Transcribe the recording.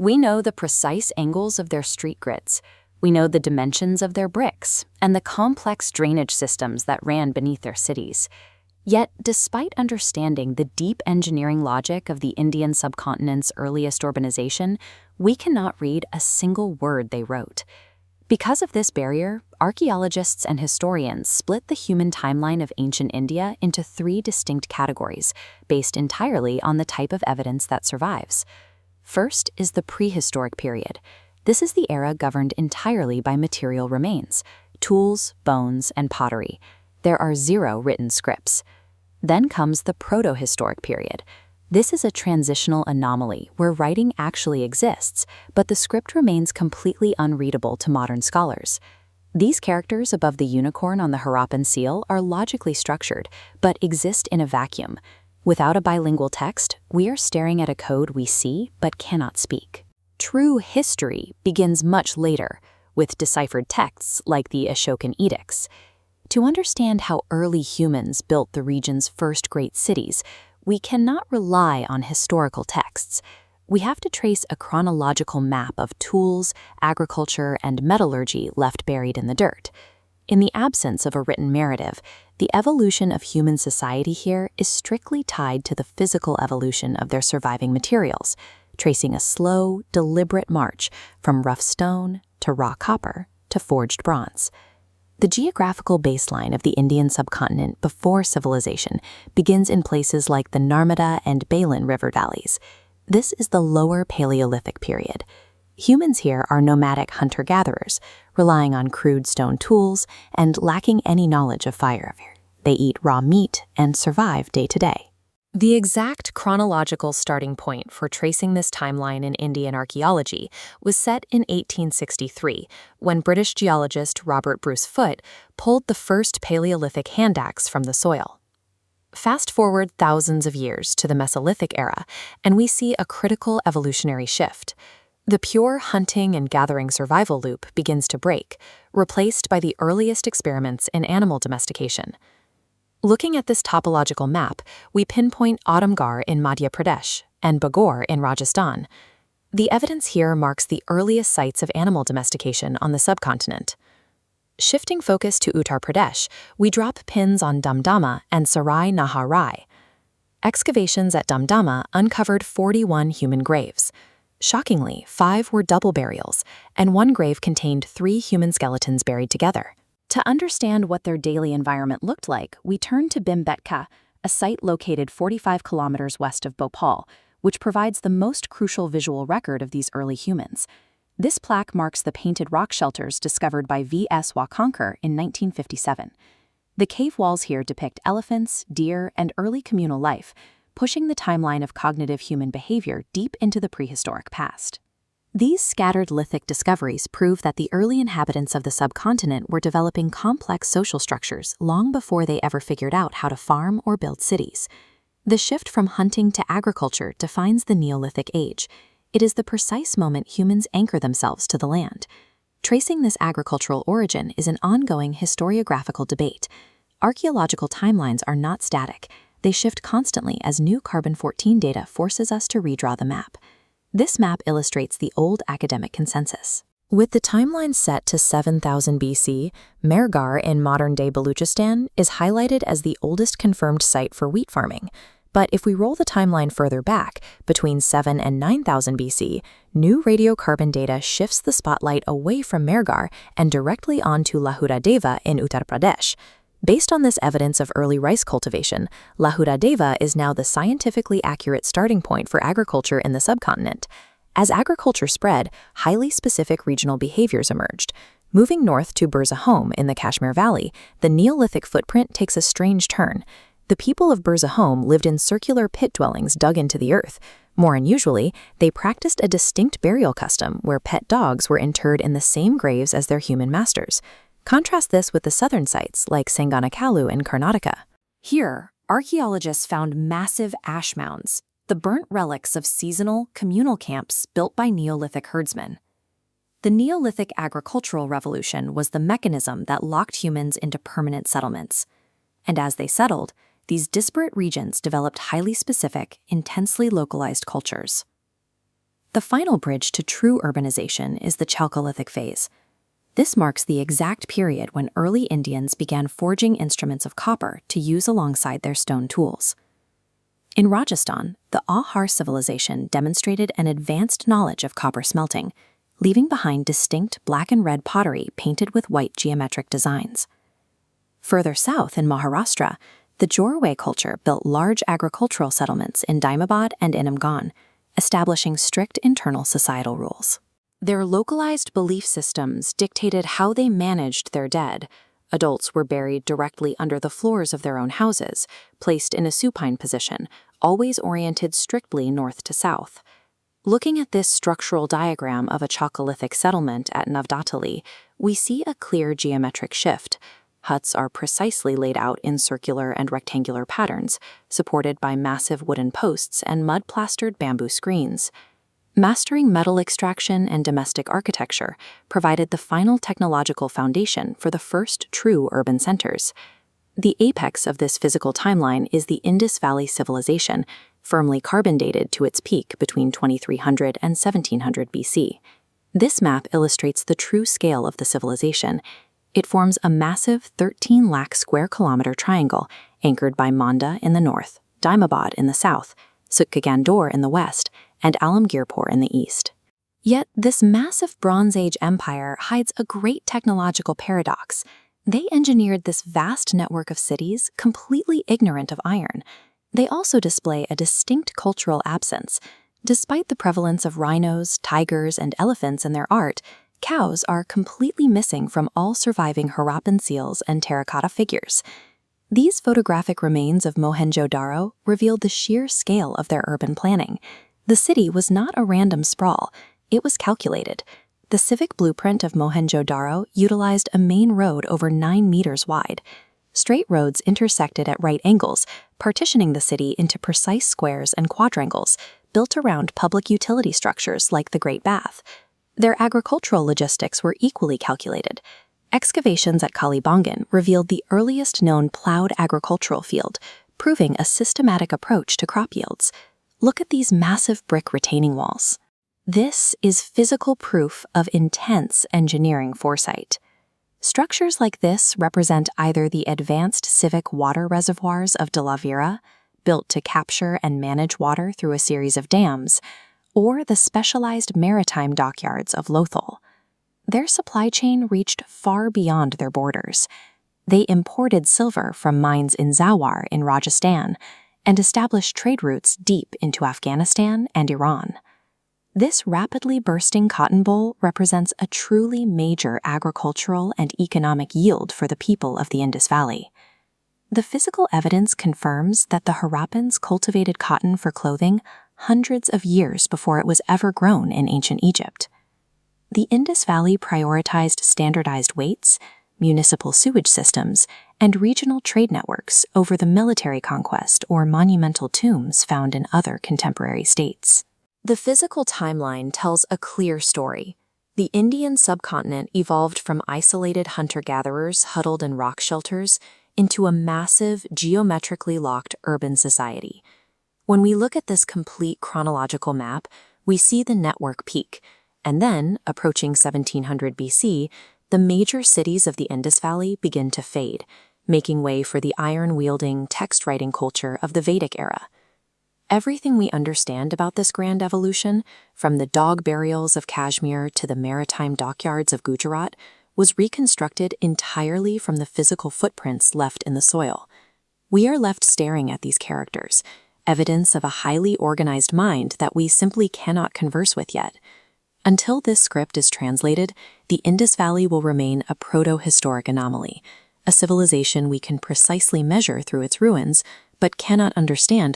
We know the precise angles of their street grids. We know the dimensions of their bricks and the complex drainage systems that ran beneath their cities. Yet, despite understanding the deep engineering logic of the Indian subcontinent's earliest urbanization, we cannot read a single word they wrote. Because of this barrier, archaeologists and historians split the human timeline of ancient India into three distinct categories, based entirely on the type of evidence that survives. First is the prehistoric period. This is the era governed entirely by material remains, tools, bones, and pottery. There are 0 written scripts. Then comes the proto-historic period. This is a transitional anomaly where writing actually exists, but the script remains completely unreadable to modern scholars. These characters above the unicorn on the Harappan seal are logically structured, but exist in a vacuum. Without a bilingual text, we are staring at a code we see but cannot speak. True history begins much later, with deciphered texts like the Ashokan edicts. To understand how early humans built the region's first great cities, we cannot rely on historical texts. We have to trace a chronological map of tools, agriculture, and metallurgy left buried in the dirt. In the absence of a written narrative, the evolution of human society here is strictly tied to the physical evolution of their surviving materials, tracing a slow, deliberate march from rough stone to raw copper to forged bronze. The geographical baseline of the Indian subcontinent before civilization begins in places like the Narmada and Balin river valleys. This is the lower Paleolithic period. Humans here are nomadic hunter-gatherers, relying on crude stone tools and lacking any knowledge of fire. They eat raw meat and survive day to day. The exact chronological starting point for tracing this timeline in Indian archaeology was set in 1863, when British geologist Robert Bruce Foote pulled the first Paleolithic hand axe from the soil. Fast forward thousands of years to the Mesolithic era, and we see a critical evolutionary shift. The pure hunting and gathering survival loop begins to break, replaced by the earliest experiments in animal domestication. Looking at this topological map, we pinpoint Adamgarh in Madhya Pradesh and Bagor in Rajasthan. The evidence here marks the earliest sites of animal domestication on the subcontinent. Shifting focus to Uttar Pradesh, we drop pins on Damdama and Sarai Nahar Rai. Excavations at Damdama uncovered 41 human graves. Shockingly, 5 were double burials, and 1 grave contained 3 human skeletons buried together. To understand what their daily environment looked like, we turn to Bhimbetka, a site located 45 kilometers west of Bhopal, which provides the most crucial visual record of these early humans. This plaque marks the painted rock shelters discovered by V.S. Wakankar in 1957. The cave walls here depict elephants, deer, and early communal life, pushing the timeline of cognitive human behavior deep into the prehistoric past. These scattered lithic discoveries prove that the early inhabitants of the subcontinent were developing complex social structures long before they ever figured out how to farm or build cities. The shift from hunting to agriculture defines the Neolithic age. It is the precise moment humans anchor themselves to the land. Tracing this agricultural origin is an ongoing historiographical debate. Archaeological timelines are not static. They shift constantly as new carbon-14 data forces us to redraw the map. This map illustrates the old academic consensus. With the timeline set to 7000 BC, Mehrgarh in modern-day Baluchistan is highlighted as the oldest confirmed site for wheat farming. But if we roll the timeline further back, between 7 and 9000 BC, new radiocarbon data shifts the spotlight away from Mehrgarh and directly onto Lahura Deva in Uttar Pradesh. Based on this evidence of early rice cultivation, Lahura Deva is now the scientifically accurate starting point for agriculture in the subcontinent. As agriculture spread, highly specific regional behaviors emerged. Moving north to Burzahom in the Kashmir Valley, the Neolithic footprint takes a strange turn. The people of Burzahom lived in circular pit dwellings dug into the earth. More unusually, they practiced a distinct burial custom where pet dogs were interred in the same graves as their human masters. Contrast this with the southern sites like Sanganakalu in Karnataka. Here, archaeologists found massive ash mounds, the burnt relics of seasonal, communal camps built by Neolithic herdsmen. The Neolithic agricultural revolution was the mechanism that locked humans into permanent settlements. And as they settled, these disparate regions developed highly specific, intensely localized cultures. The final bridge to true urbanization is the Chalcolithic phase. This marks the exact period when early Indians began forging instruments of copper to use alongside their stone tools. In Rajasthan, the Ahar civilization demonstrated an advanced knowledge of copper smelting, leaving behind distinct black and red pottery painted with white geometric designs. Further south in Maharashtra, the Jorwe culture built large agricultural settlements in Daimabad and Inamgan, establishing strict internal societal rules. Their localized belief systems dictated how they managed their dead. Adults were buried directly under the floors of their own houses, placed in a supine position, always oriented strictly north to south. Looking at this structural diagram of a Chalcolithic settlement at Navdatali, we see a clear geometric shift. Huts are precisely laid out in circular and rectangular patterns, supported by massive wooden posts and mud-plastered bamboo screens. Mastering metal extraction and domestic architecture provided the final technological foundation for the first true urban centers. The apex of this physical timeline is the Indus Valley Civilization, firmly carbon-dated to its peak between 2300 and 1700 BC. This map illustrates the true scale of the civilization. It forms a massive 13 lakh square kilometer triangle anchored by Manda in the north, Daimabad in the south, Sukagandor in the west, and Alamgirpur in the east. Yet this massive Bronze Age empire hides a great technological paradox. They engineered this vast network of cities completely ignorant of iron. They also display a distinct cultural absence. Despite the prevalence of rhinos, tigers, and elephants in their art, cows are completely missing from all surviving Harappan seals and terracotta figures. These photographic remains of Mohenjo-Daro revealed the sheer scale of their urban planning. The city was not a random sprawl, it was calculated. The civic blueprint of Mohenjo-Daro utilized a main road over 9 meters wide. Straight roads intersected at right angles, partitioning the city into precise squares and quadrangles, built around public utility structures like the Great Bath. Their agricultural logistics were equally calculated. Excavations at Kalibangan revealed the earliest known plowed agricultural field, proving a systematic approach to crop yields. Look at these massive brick retaining walls. This is physical proof of intense engineering foresight. Structures like this represent either the advanced civic water reservoirs of De La Vera, built to capture and manage water through a series of dams, or the specialized maritime dockyards of Lothal. Their supply chain reached far beyond their borders. They imported silver from mines in Zawar in Rajasthan and established trade routes deep into Afghanistan and Iran. This rapidly bursting cotton bowl represents a truly major agricultural and economic yield for the people of the Indus Valley. The physical evidence confirms that the Harappans cultivated cotton for clothing hundreds of years before it was ever grown in ancient Egypt. The Indus Valley prioritized standardized weights, municipal sewage systems, and regional trade networks over the military conquest or monumental tombs found in other contemporary states. The physical timeline tells a clear story. The Indian subcontinent evolved from isolated hunter-gatherers huddled in rock shelters into a massive, geometrically locked urban society. When we look at this complete chronological map, we see the network peak, and then, approaching 1700 BC, the major cities of the Indus Valley begin to fade, making way for the iron-wielding, text-writing culture of the Vedic era. Everything we understand about this grand evolution, from the dog burials of Kashmir to the maritime dockyards of Gujarat, was reconstructed entirely from the physical footprints left in the soil. We are left staring at these characters, evidence of a highly organized mind that we simply cannot converse with yet. Until this script is translated, the Indus Valley will remain a proto-historic anomaly, a civilization we can precisely measure through its ruins, but cannot understand